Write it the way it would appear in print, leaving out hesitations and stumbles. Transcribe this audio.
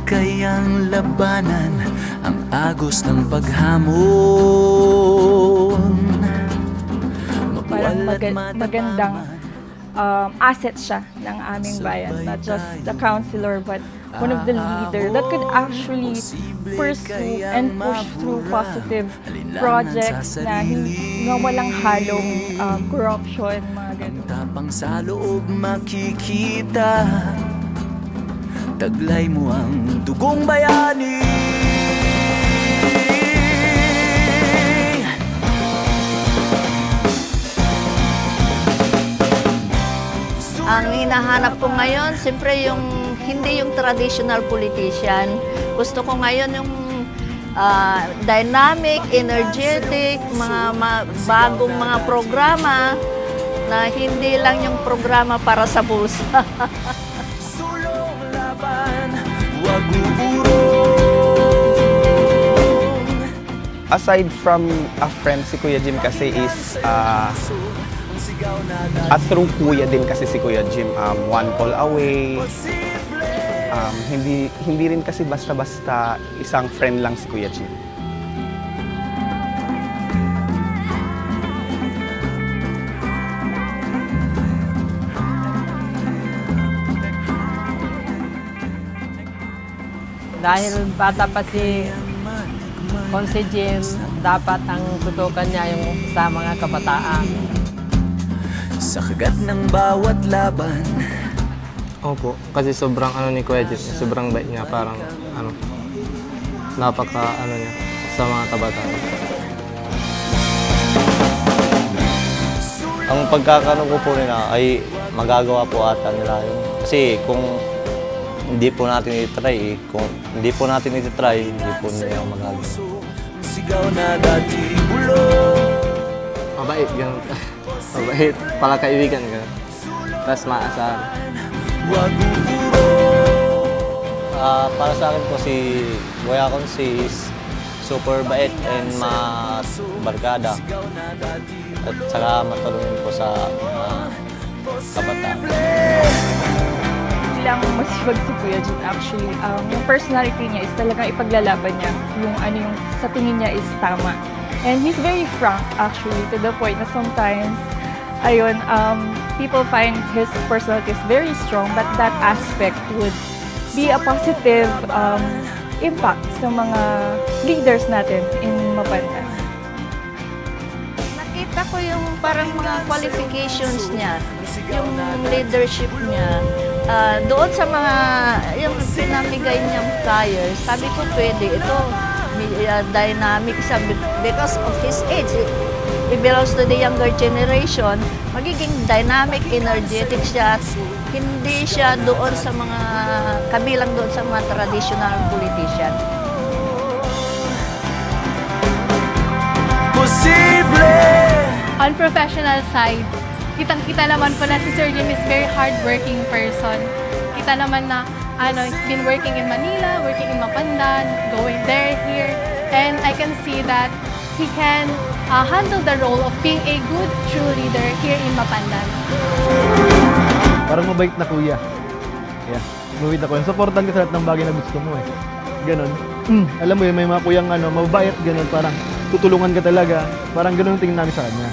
kayang labanan ang agos ng paghamon. Parang magandang asset siya ng aming bayan. Not just the councilor, but one of the leader that could actually pursue and push through positive projects na walang halong corruption, mga ganun. Tapang sa loob makikita, taglay mo ang dugong bayani. Ang hinahanap ko ngayon, siyempre hindi yung traditional politician. Gusto ko ngayon yung dynamic, energetic, mga bagong mga programa na hindi lang yung programa para sa bulsa. Sulong laban, wag uurong. Aside from a friend, si Kuya Jim kasi is at through Kuya din kasi si Kuya Jim, one call away. Hindi rin kasi basta-basta isang friend lang si Kuya Jim. Dahil bata pa si Konse Jim, dapat ang tutukan niya yung sa mga kabataan. Sa kagat ng bawat laban, Opo, kasi sobrang ni Kuya Jim, sobrang bait niya, parang napaka niya sa mga kabataan. Ang pagkakaroon ko po nila ay magagawa po ata nila yun. Kasi kung hindi po natin i-try, hindi po nila magagawa. sigaw na dati bulo. Mabait, ganun. Mabait, pala kaibigan, ganun. Tapos maasahan. Wag uurong. Para sa akin po si Kuya Konse is super bait and barkada. At saka matulungin po sa kabataan. Bilang masipag si Kuya Jim, actually, yung personality niya is talagang ipaglalaban niya yung yung sa tingin niya is tama. And he's very frank actually, to the point na sometimes, people find his personality is very strong, but that aspect would be a positive impact sa mga leaders natin in Mapanda. Nakita ko yung parang mga qualifications niya, yung leadership niya. Doon sa mga, yung pinamigay niyang flyers, sabi ko pwede ito, dynamic siya because of his age. He belongs to the younger generation, magiging dynamic, energetic siya. Hindi siya doon sa mga, kabilang doon sa mga traditional politician. Posible. On professional side, kitang-kita naman po na si Sir Jim is very hardworking person. Kita naman na he's been working in Manila, working in Mapandan, going there, here, and I can see that he can handle the role of being a good, true leader here in Mapandan. Parang mabait na kuya. Yeah, mabait na kuya. Supportan ka sa lahat ng bagay na gusto mo eh. Ganon. Alam mo yun, may mga kuyang mabait, ganon. Parang tutulungan ka talaga. Parang ganon yung tingin namin sa kanya.